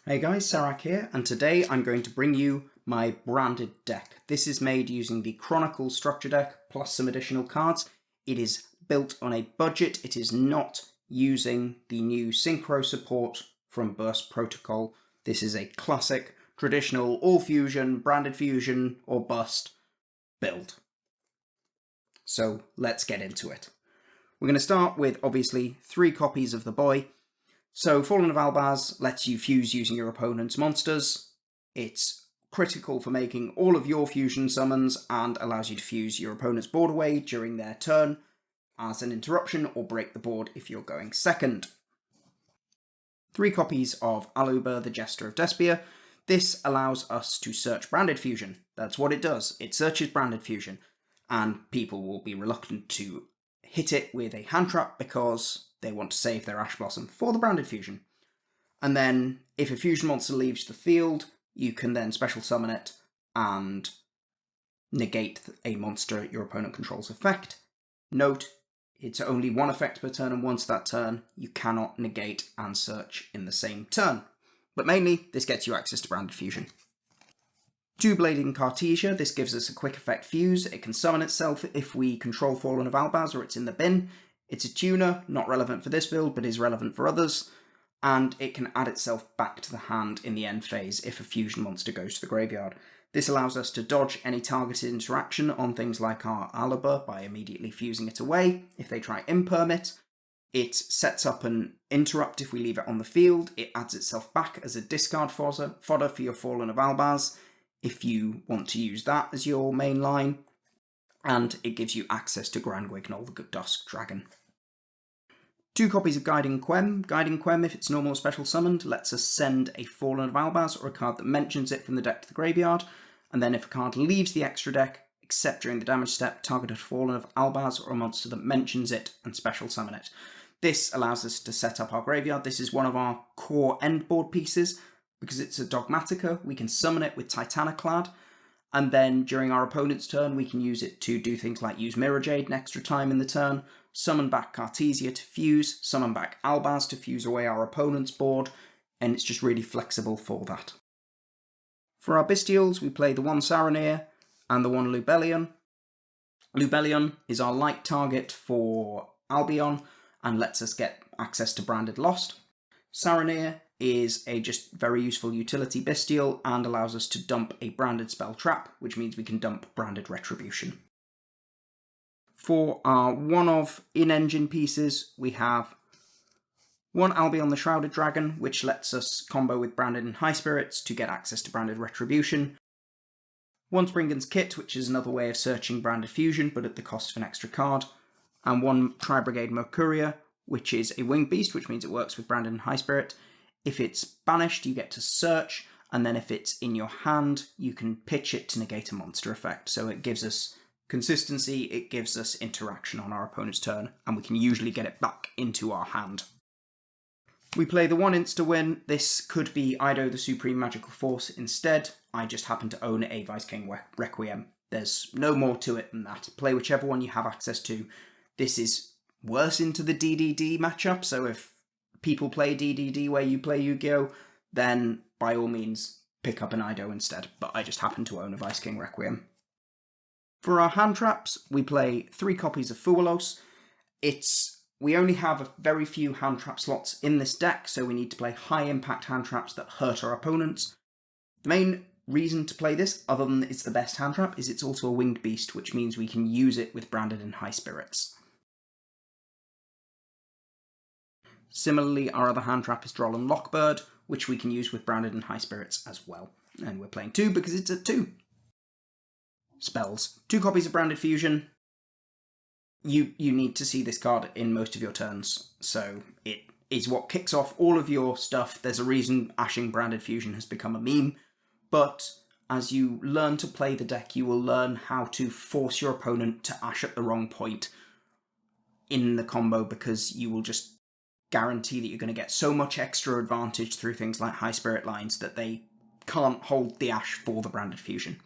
Hey guys, Sarak here, and today I'm going to bring you my branded deck. This is made using the Chronicles structure deck plus some additional cards. It is built on a budget. It is not using the new SYNCHROS support from Burst Protocol. This is a classic, traditional, all fusion, branded fusion, or bust build. So let's get into it. We're going to start with, obviously, 3 copies of the boy. So Fallen of Albaz lets you fuse using your opponent's monsters. It's critical for making all of your fusion summons and allows you to fuse your opponent's board away during their turn as an interruption or break the board if you're going second. 3 copies of Alba, the Jester of Despia. This allows us to search branded fusion. That's what it does. It searches branded fusion, and people will be reluctant to hit it with a hand trap because they want to save their Ash Blossom for the branded fusion. And then if a fusion monster leaves the field, you can then special summon it and negate a monster your opponent controls effect. Note, it's only 1 effect per turn, and once that turn, you cannot negate and search in the same turn. But mainly, this gets you access to branded fusion. 2-blading Cartesia, this gives us a quick effect fuse. It can summon itself if we control Fallen of Albaz or it's in the bin. It's a tuner, not relevant for this build, but is relevant for others. And it can add itself back to the hand in the end phase if a fusion monster goes to the graveyard. This allows us to dodge any targeted interaction on things like our Alba by immediately fusing it away if they try imperm. It sets up an interrupt if we leave it on the field. It adds itself back as a discard fodder for your Fallen of Albaz if you want to use that as your main line, and it gives you access to Grand Wignall, the Good Dusk Dragon. 2 copies of Guiding Quem. Guiding Quem, if it's normal or special summoned, lets us send a Fallen of Albaz or a card that mentions it from the deck to the graveyard, and then if a card leaves the extra deck, except during the damage step, target a Fallen of Albaz or a monster that mentions it and special summon it. This allows us to set up our graveyard. This is one of our core end board pieces. Because it's a Dogmatica, we can summon it with Titaniclad, and then during our opponent's turn we can use it to do things like use Mirror Jade an extra time in the turn, summon back Cartesia to fuse, summon back Albaz to fuse away our opponent's board, and it's just really flexible for that. For our Bestials, we play the 1 Saronir and the 1 Lubellion. Lubellion is our light target for Albion and lets us get access to Branded Lost. Saronir is a just very useful utility bestial and allows us to dump a branded spell trap, which means we can dump branded retribution. For our one of in-engine pieces, we have 1 Albion the Shrouded Dragon, which lets us combo with Branded and High Spirits to get access to branded retribution. 1 Springan's Kit, which is another way of searching branded fusion, but at the cost of an extra card. And 1 Tri-Brigade Mercuria, which is a winged beast, which means it works with Branded and High Spirit. If it's banished, you get to search, and then if it's in your hand, you can pitch it to negate a monster effect. So it gives us consistency, it gives us interaction on our opponent's turn, and we can usually get it back into our hand. We play the 1 insta-win. This could be Ido the Supreme Magical Force instead. I just happen to own a Vice King Requiem. There's no more to it than that. Play whichever one you have access to. This is worse into the DDD matchup, so if people play DDD where you play Yu-Gi-Oh, then by all means pick up an Ido instead, but I just happen to own a Vice King Requiem. For our hand traps, we play 3 copies of Fualos. We only have a very few hand trap slots in this deck, so we need to play high impact hand traps that hurt our opponents. The main reason to play this, other than it's the best hand trap, is it's also a winged beast, which means we can use it with Branded and High Spirits. Similarly, our other hand trap is Droll and Lockbird, which we can use with Branded and High Spirits as well. And we're playing 2 because it's a 2. Spells. 2 copies of Branded Fusion. You need to see this card in most of your turns, so it is what kicks off all of your stuff. There's a reason ashing Branded Fusion has become a meme, but as you learn to play the deck, you will learn how to force your opponent to ash at the wrong point in the combo, because you will just guarantee that you're going to get so much extra advantage through things like High Spirit lines that they can't hold the ash for the Branded Fusion.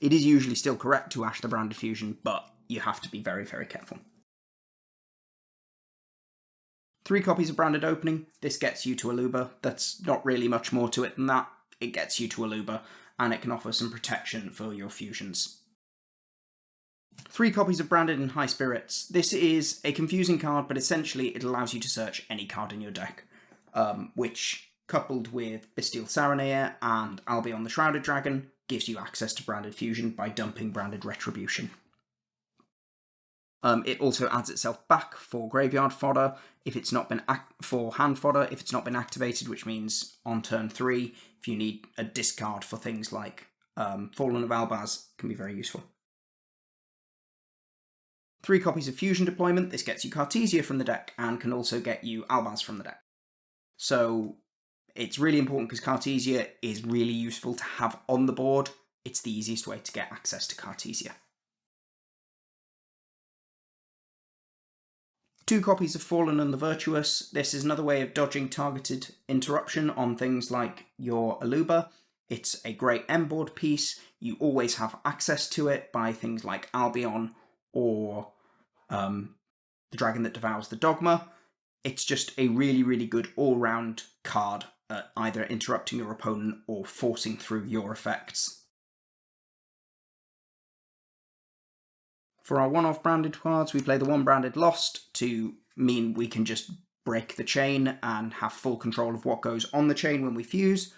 It is usually still correct to ash the Branded Fusion, but you have to be very, very careful. 3 copies of Branded Opening. This gets you to Aluba. That's not really much more to it than that. It gets you to Aluba, and it can offer some protection for your fusions. 3 copies of Branded in High Spirits. This is a confusing card, but essentially it allows you to search any card in your deck, which, coupled with Bestial Saronir and Albion the Shrouded Dragon, gives you access to Branded Fusion by dumping Branded Retribution. It also adds itself back for graveyard fodder if it's not been for hand fodder if it's not been activated, which means on turn 3, if you need a discard for things like Fallen of Albaz, can be very useful. 3 copies of Fusion Deployment. This gets you Cartesia from the deck and can also get you Albaz from the deck. So it's really important because Cartesia is really useful to have on the board. It's the easiest way to get access to Cartesia. 2 copies of Fallen and the Virtuous. This is another way of dodging targeted interruption on things like your Aluba. It's a great M-board piece. You always have access to it by things like Albion or the Dragon that Devours the Dogma. It's just a really, really good all-round card at either interrupting your opponent or forcing through your effects. For our one-off branded cards, we play the 1 Branded Lost to mean we can just break the chain and have full control of what goes on the chain when we fuse.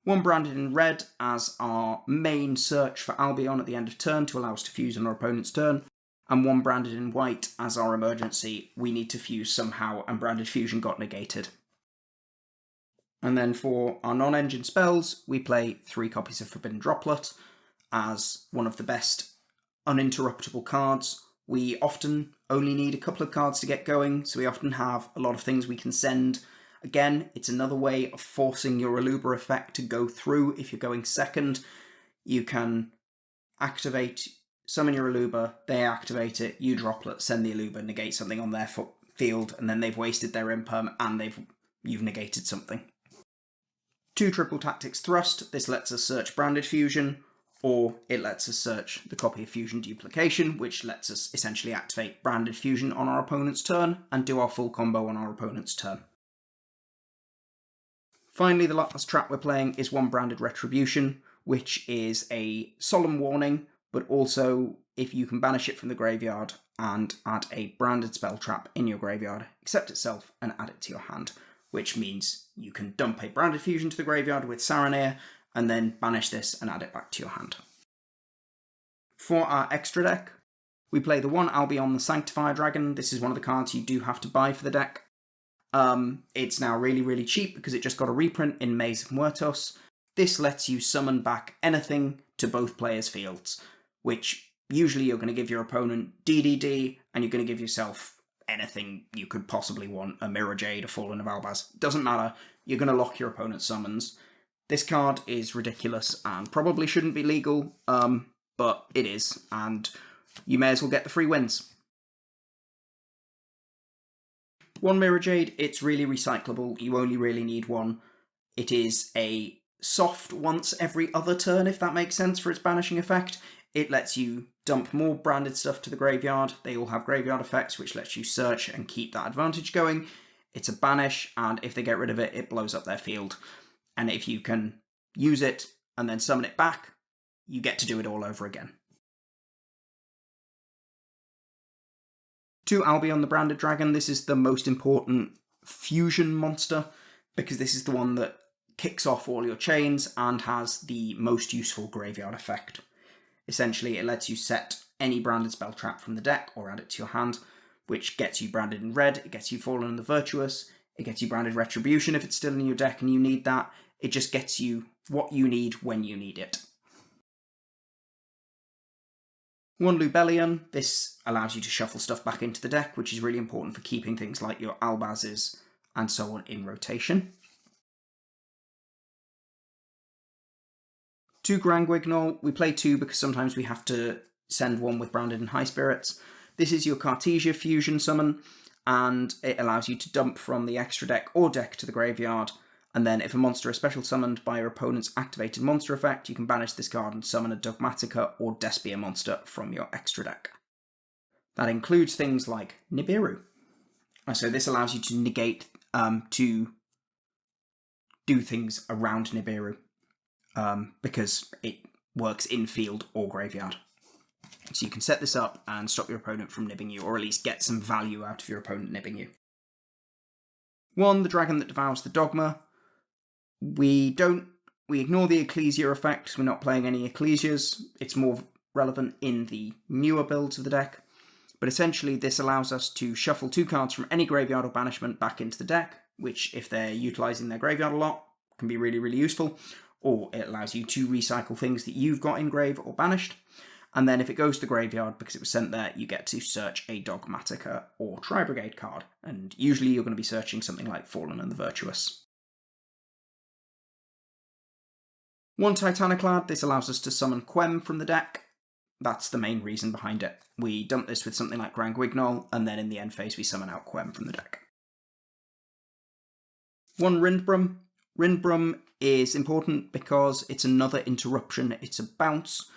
1 Branded in Red as our main search for Albion at the end of turn to allow us to fuse on our opponent's turn. And 1 Branded in White as our emergency. We need to fuse somehow and Branded Fusion got negated. And then for our non-engine spells, we play 3 copies of Forbidden Droplet as one of the best uninterruptible cards. We often only need a couple of cards to get going, so we often have a lot of things we can send. Again, it's another way of forcing your Aluba effect to go through. If you're going second, you can activate, summon your Aluba, they activate it, you Droplet, send the Aluba, negate something on their field, and then they've wasted their imperm and you've negated something. 2 Triple Tactics Thrust. This lets us search Branded Fusion, or it lets us search the copy of Fusion Duplication, which lets us essentially activate Branded Fusion on our opponent's turn and do our full combo on our opponent's turn. Finally, the last trap we're playing is 1 Branded Retribution, which is a solemn warning, but also if you can banish it from the graveyard and add a branded spell trap in your graveyard, accept itself and add it to your hand, which means you can dump a Branded Fusion to the graveyard with Saronir, and then banish this and add it back to your hand. For our extra deck, we play the 1 Albion the Sanctifier Dragon. This is one of the cards you do have to buy for the deck. It's now really, really cheap because it just got a reprint in Maze of Muertos. This lets you summon back anything to both players' fields, which usually you're going to give your opponent DDD, and you're going to give yourself anything you could possibly want, a Mirror Jade, a Fallen of Albaz. Doesn't matter, you're going to lock your opponent's summons. This card is ridiculous and probably shouldn't be legal, but it is, and you may as well get the free wins. 1 Mirror Jade, it's really recyclable, you only really need 1. It is a soft once every other turn, if that makes sense, for its banishing effect. It lets you dump more branded stuff to the graveyard. They all have graveyard effects, which lets you search and keep that advantage going. It's a banish, and if they get rid of it, it blows up their field. And if you can use it and then summon it back, you get to do it all over again. 2 Albion the Branded Dragon. This is the most important fusion monster because this is the one that kicks off all your chains and has the most useful graveyard effect. Essentially, it lets you set any branded spell trap from the deck or add it to your hand, which gets you Branded in Red, it gets you Fallen and the Virtuous, it gets you Branded Retribution if it's still in your deck and you need that. It just gets you what you need when you need it. 1 Lubellion. This allows you to shuffle stuff back into the deck, which is really important for keeping things like your Albazes and so on in rotation. 2 Granguignol. We play 2 because sometimes we have to send 1 with Branded in High Spirits. This is your Cartesia Fusion summon, and it allows you to dump from the extra deck or deck to the graveyard, and then if a monster is special summoned by your opponent's activated monster effect, you can banish this card and summon a Dogmatica or Despia monster from your extra deck. That includes things like Nibiru. So this allows you to negate, to do things around Nibiru, because it works in field or graveyard. So you can set this up and stop your opponent from nibbing you, or at least get some value out of your opponent nibbing you. 1, the Dragon that Devours the Dogma. We ignore the Ecclesia effect because we're not playing any Ecclesias. It's more relevant in the newer builds of the deck. But essentially this allows us to shuffle 2 cards from any graveyard or banishment back into the deck, which if they're utilising their graveyard a lot, can be really, really useful. Or it allows you to recycle things that you've got in grave or banished. And then if it goes to the graveyard because it was sent there, you get to search a Dogmatica or Tri-Brigade card. And usually you're going to be searching something like Fallen and the Virtuous. 1 Titaniclad, this allows us to summon Quem from the deck. That's the main reason behind it. We dump this with something like Grand Guignol, and then in the end phase we summon out Quem from the deck. 1 Rindbrum. Rindbrum is important because it's another interruption, it's a bounce,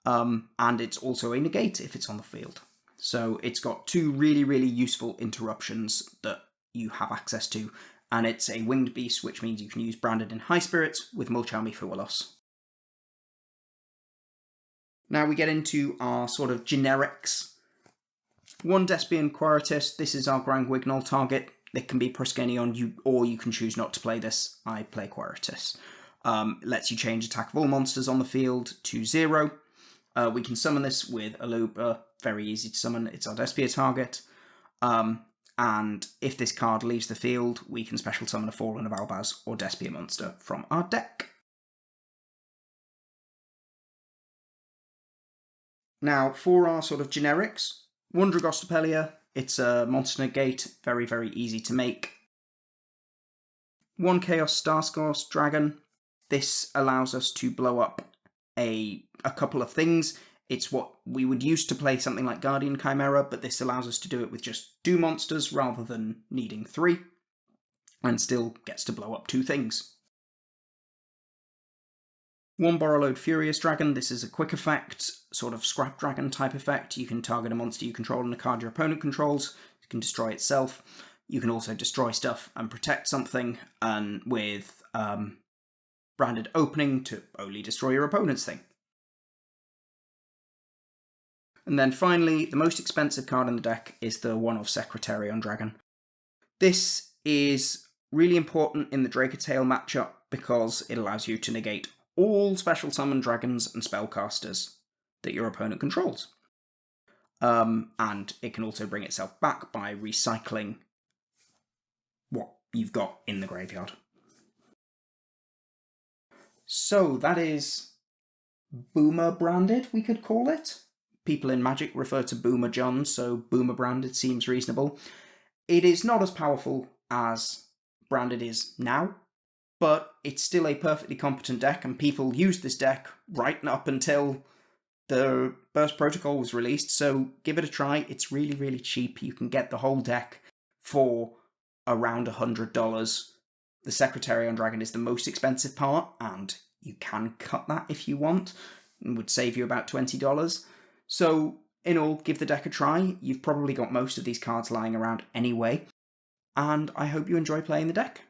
and it's also a negate if it's on the field. So it's got 2 really, really useful interruptions that you have access to, and it's a winged beast, which means you can use Branded in High Spirits with Mulchami Fuelos. Now we get into our sort of generics. 1 Despian Quiritus, this is our Grand Guignol target. It can be Proskenion, or you can choose not to play this. I play Quiritus. Lets you change attack of all monsters on the field to 0. We can summon this with Aluba, very easy to summon, it's our Despia target. And if this card leaves the field, we can special summon a Fallen of Albaz or Despia monster from our deck. Now, for our sort of generics, 1 Dragostopelia, it's a monster negate, very, very easy to make. 1 Chaos Starscourse Dragon, this allows us to blow up a couple of things. It's what we would use to play something like Guardian Chimera, but this allows us to do it with just 2 monsters rather than needing 3, and still gets to blow up 2 things. 1 Borreload Furious Dragon, this is a quick effect, sort of Scrap Dragon type effect. You can target a monster you control and a card your opponent controls. You can destroy itself. You can also destroy stuff and protect something, and with Branded Opening to only destroy your opponent's thing. And then finally, the most expensive card in the deck is the 1-of Secretarion Dragon. This is really important in the Dracotale matchup because it allows you to negate all special summon dragons and spellcasters that your opponent controls. And it can also bring itself back by recycling what you've got in the graveyard. So that is Boomer Branded, we could call it. People in Magic refer to Boomer John, so Boomer Branded seems reasonable. It is not as powerful as Branded is now, but it's still a perfectly competent deck, and people used this deck right up until the Burst Protocol was released, so give it a try. It's really, really cheap. You can get the whole deck for around $100. The Secretarion Dragon is the most expensive part, and you can cut that if you want. It would save you about $20. So, in all, give the deck a try. You've probably got most of these cards lying around anyway, and I hope you enjoy playing the deck.